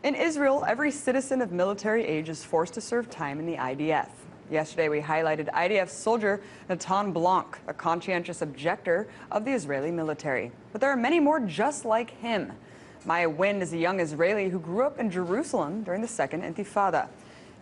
In Israel, every citizen of military age is forced to serve time in the IDF. Yesterday, we highlighted IDF soldier Natan Blanc, a conscientious objector of the Israeli military. But there are many more just like him. Maya Wind is a young Israeli who grew up in Jerusalem during the Second Intifada.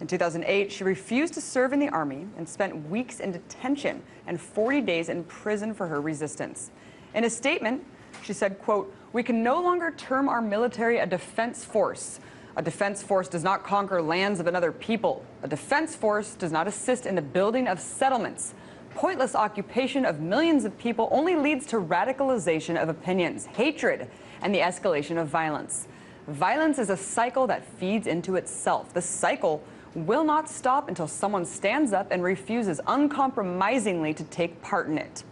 In 2008, she refused to serve in the army and spent weeks in detention and 40 days in prison for her resistance. In a statement, she said, quote, "We can no longer term our military a defense force. A defense force does not conquer lands of another people. A defense force does not assist in the building of settlements. Pointless occupation of millions of people only leads to radicalization of opinions, hatred, and the escalation of violence. Violence is a cycle that feeds into itself. The cycle will not stop until someone stands up and refuses uncompromisingly to take part in it."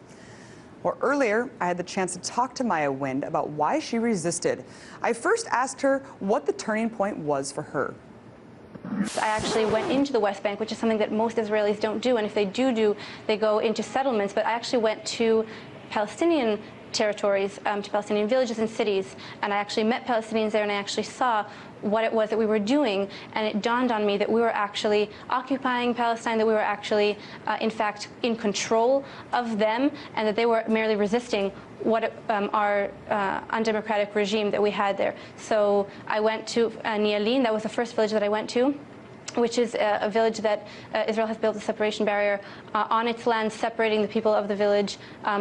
Well, earlier, I had the chance to talk to Maya Wind about why she resisted. I first asked her what the turning point was for her. I actually went into the West Bank, which is something that most Israelis don't do, and if they do, they go into settlements. But I actually went to Palestinian territories, to Palestinian villages and cities, and I actually met Palestinians there, and I actually saw what it was that we were doing, and it dawned on me that we were actually occupying Palestine, that we were actually, in fact, in control of them, and that they were merely resisting what our undemocratic regime that we had there. So I went to Nialin. That was the first village that I went to, which is a village that Israel has built a separation barrier on its land, separating the people of the village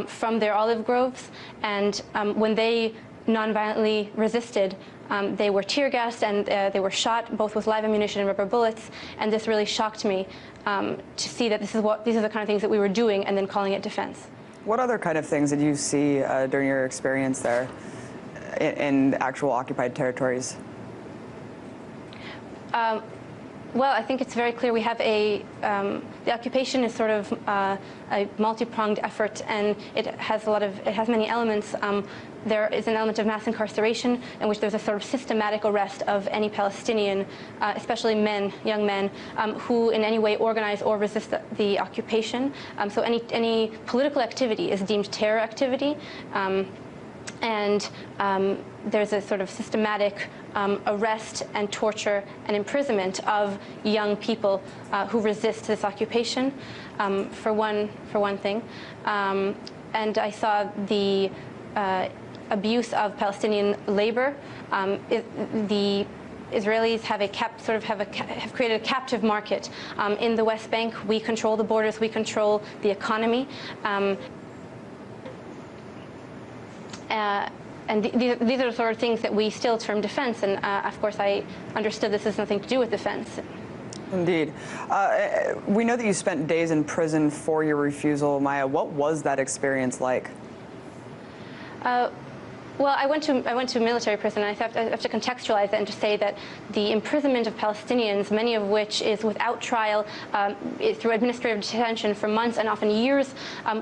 from their olive groves. And when they nonviolently resisted, they were tear gassed and they were shot both with live ammunition and rubber bullets. And this really shocked me to see that these are the kind of things that we were doing and then calling it defense. What other kind of things did you see during your experience there in actual occupied territories? Well, I think it's very clear we have the occupation is sort of a multi-pronged effort, and it has many elements. There is an element of mass incarceration in which there's a sort of systematic arrest of any Palestinian, especially men, young men, who in any way organize or resist the occupation. So any political activity is deemed terror activity. And there's a sort of systematic arrest and torture and imprisonment of young people who resist this occupation, for one thing. And I saw the abuse of Palestinian labor. The Israelis have created a captive market in the West Bank. We control the borders. We control the economy. And these are the sort of things that we still term defense. And of course, I understood this has nothing to do with defense. Indeed. We know that you spent days in prison for your refusal, Maya. What was that experience like? Well, I went to military prison, and I have to contextualize that and to say that the imprisonment of Palestinians, many of which is without trial, through administrative detention for months and often years,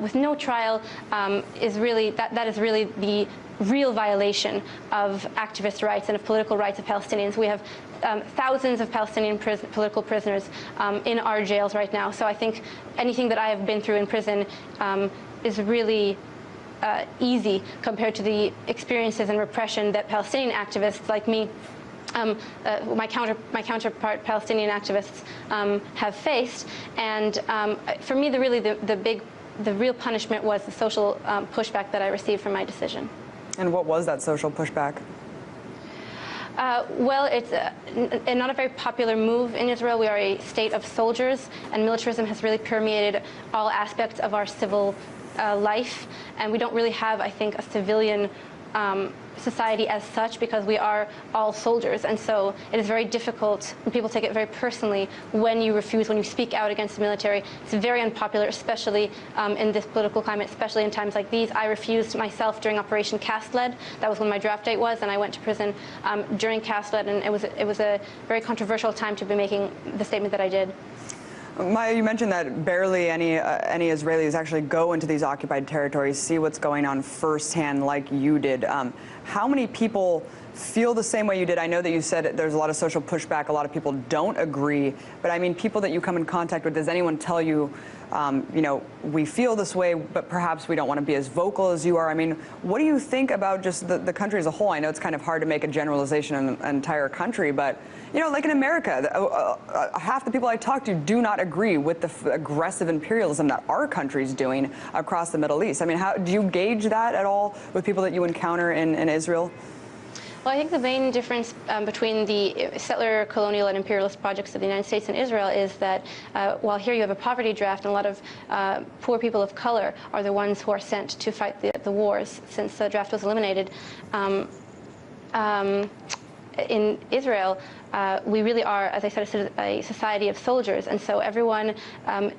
with no trial, is really the real violation of activist rights and of political rights of Palestinians. We have thousands of Palestinian political prisoners in our jails right now. So I think anything that I have been through in prison is really easy compared to the experiences and repression that Palestinian activists like me, my counterpart Palestinian activists, have faced. And for me, the real punishment was the social pushback that I received from my decision. And what was that social pushback? Well, it's not a very popular move in Israel. We are a state of soldiers, and militarism has really permeated all aspects of our civil life, and we don't really have, I think, a civilian society as such, because we are all soldiers. And so it is very difficult, and people take it very personally when you refuse, when you speak out against the military. It's very unpopular, especially in this political climate, especially in times like these. I refused myself during Operation Cast Lead. That was when my draft date was, and I went to prison during Cast Lead, and it was a very controversial time to be making the statement that I did. Maya, you mentioned that barely any Israelis actually go into these occupied territories, see what's going on firsthand like you did. how many people feel the same way you did? I know that you said there's a lot of social pushback, a lot of people don't agree, but I mean, people that you come in contact with, does anyone tell you, you know, we feel this way, but perhaps we don't want to be as vocal as you are? I mean, what do you think about just the country as a whole? I know it's kind of hard to make a generalization on an entire country, but, you know, like in America, half the people I talk to do not agree with the aggressive imperialism that our country's doing across the Middle East. I mean, how do you gauge that at all with people that you encounter in Israel? Well, I think the main difference between the settler, colonial, and imperialist projects of the United States and Israel is that while here you have a poverty draft and a lot of poor people of color are the ones who are sent to fight the wars since the draft was eliminated, in Israel, we really are, as I said, a society of soldiers, and so everyone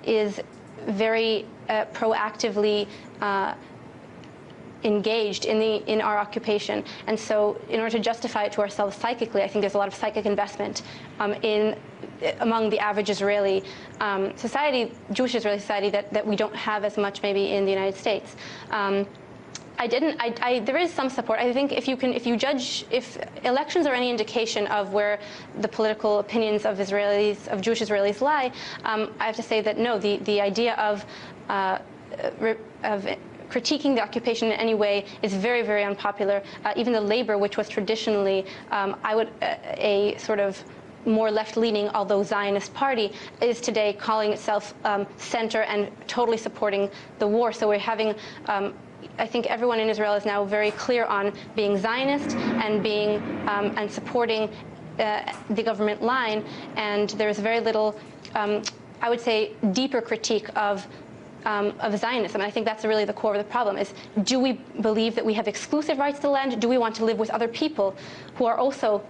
is very proactively engaged in our occupation. And so in order to justify it to ourselves psychically, I think there's a lot of psychic investment among the average Israeli society, Jewish Israeli society, that we don't have as much maybe in the United States. There is some support. I think if elections are any indication of where the political opinions of Jewish Israelis lie, I have to say that no, the idea of critiquing the occupation in any way is very, very unpopular. Even the Labor, which was traditionally, a sort of more left-leaning, although Zionist party, is today calling itself center and totally supporting the war. So we're having, I think everyone in Israel is now very clear on being Zionist and and supporting the government line, and there's very little, I would say, deeper critique of Zionism. And I think that's really the core of the problem is, do we believe that we have exclusive rights to the land? Do we want to live with other people who are also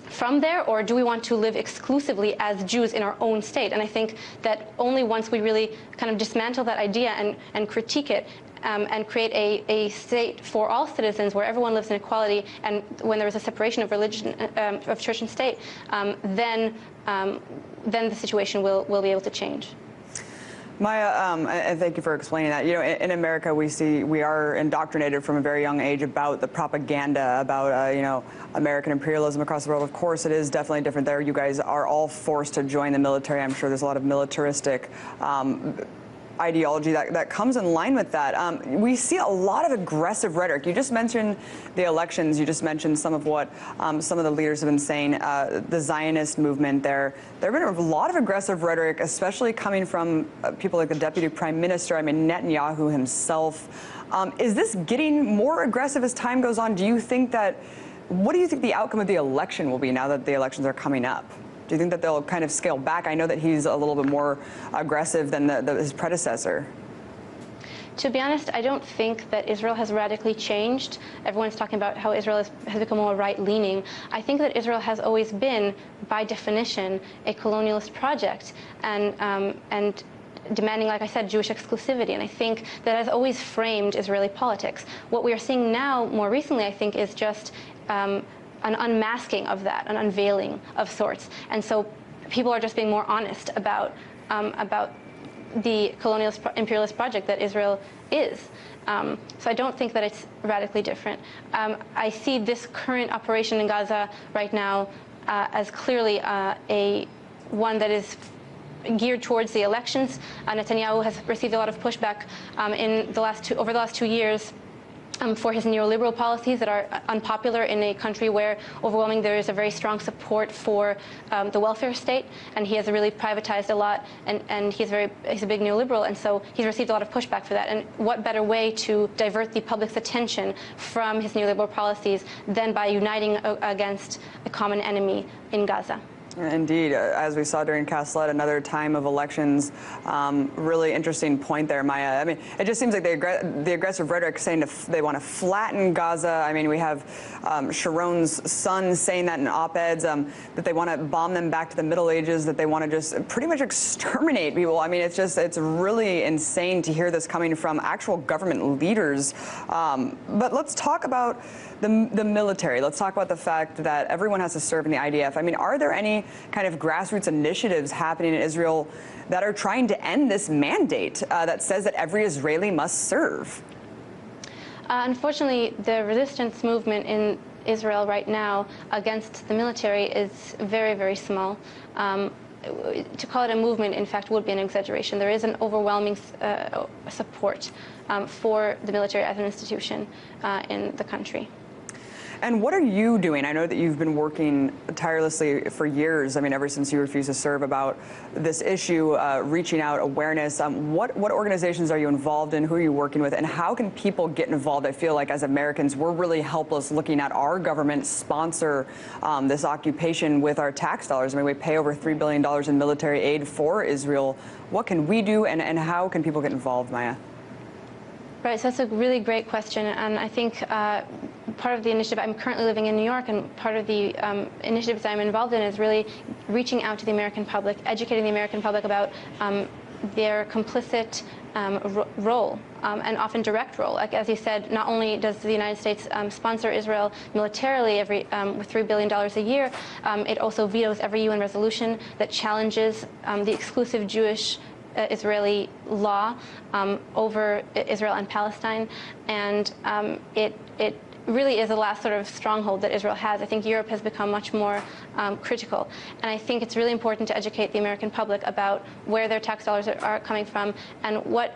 from there, or do we want to live exclusively as Jews in our own state? And I think that only once we really kind of dismantle that idea and critique it and create a state for all citizens where everyone lives in equality, and when there is a separation of religion, of church and state, then the situation will be able to change. Maya, and thank you for explaining that. You know, in America, we are indoctrinated from a very young age about the propaganda about, you know, American imperialism across the world. Of course, it is definitely different there. You guys are all forced to join the military. I'm sure there's a lot of militaristic ideology that comes in line with that. We see a lot of aggressive rhetoric. You just mentioned the elections. You just mentioned some of what some of the leaders have been saying. The Zionist movement there have been a lot of aggressive rhetoric, especially coming from people like the Deputy Prime Minister, I mean, Netanyahu himself. Is this getting more aggressive as time goes on? What do you think the outcome of the election will be now that the elections are coming up? Do you think that they'll kind of scale back? I know that he's a little bit more aggressive than his predecessor. To be honest, I don't think that Israel has radically changed. Everyone's talking about how Israel has become more right-leaning. I think that Israel has always been, by definition, a colonialist project and demanding, like I said, Jewish exclusivity. And I think that has always framed Israeli politics. What we are seeing now, more recently, I think, is just an unmasking of that, an unveiling of sorts. And so people are just being more honest about the colonialist imperialist project that Israel is. So I don't think that it's radically different. I see this current operation in Gaza right now as clearly one that is geared towards the elections. Netanyahu has received a lot of pushback over the last 2 years for his neoliberal policies that are unpopular in a country where overwhelmingly there is a very strong support for the welfare state, and he has really privatized a lot, and he's a big neoliberal, and so he's received a lot of pushback for that. And what better way to divert the public's attention from his neoliberal policies than by uniting against a common enemy in Gaza? Indeed, as we saw during Kaslet, another time of elections. Really interesting point there, Maya. I mean, it just seems like the aggressive rhetoric saying they want to flatten Gaza. I mean, we have Sharon's son saying that in op-eds, that they want to bomb them back to the Middle Ages, that they want to just pretty much exterminate people. I mean, it's really insane to hear this coming from actual government leaders. But let's talk about the military. Let's talk about the fact that everyone has to serve in the IDF. I mean, are there any kind of grassroots initiatives happening in Israel that are trying to end this mandate that says that every Israeli must serve? Unfortunately, the resistance movement in Israel right now against the military is very, very small. To call it a movement, in fact, would be an exaggeration. There is an overwhelming support for the military as an institution in the country. And what are you doing? I know that you've been working tirelessly for years, I mean, ever since you refused to serve, about this issue, reaching out, awareness. What organizations are you involved in? Who are you working with? And how can people get involved? I feel like as Americans, we're really helpless looking at our government sponsor this occupation with our tax dollars. I mean, we pay over $3 billion in military aid for Israel. What can we do, and how can people get involved, Maya? Right, so that's a really great question, and I think part of the initiative, I'm currently living in New York, and part of the initiatives I'm involved in is really reaching out to the American public, educating the American public about their complicit role, and often direct role. Like, as you said, not only does the United States sponsor Israel militarily with $3 billion a year, it also vetoes every UN resolution that challenges the exclusive Jewish Israeli law over Israel and Palestine, and it really is the last sort of stronghold that Israel has. I think Europe has become much more critical, and I think it's really important to educate the American public about where their tax dollars are coming from, and what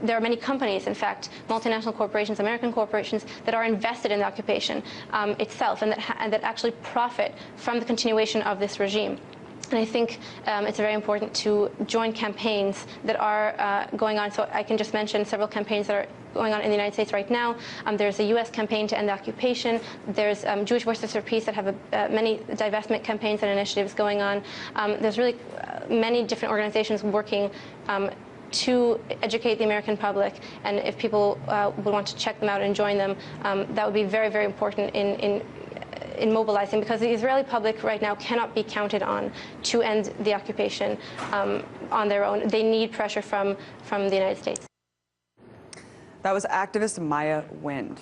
there are many companies, in fact, multinational corporations, American corporations, that are invested in the occupation itself, and that actually profit from the continuation of this regime. And I think it's very important to join campaigns that are going on. So I can just mention several campaigns that are going on in the United States right now. There's a U.S. campaign to end the occupation. There's Jewish Voices for Peace that have many divestment campaigns and initiatives going on. There's really many different organizations working to educate the American public. And if people would want to check them out and join them, that would be very, very important in mobilizing, because the Israeli public right now cannot be counted on to end the occupation on their own. They need pressure from the United States. That was activist Maya Wind.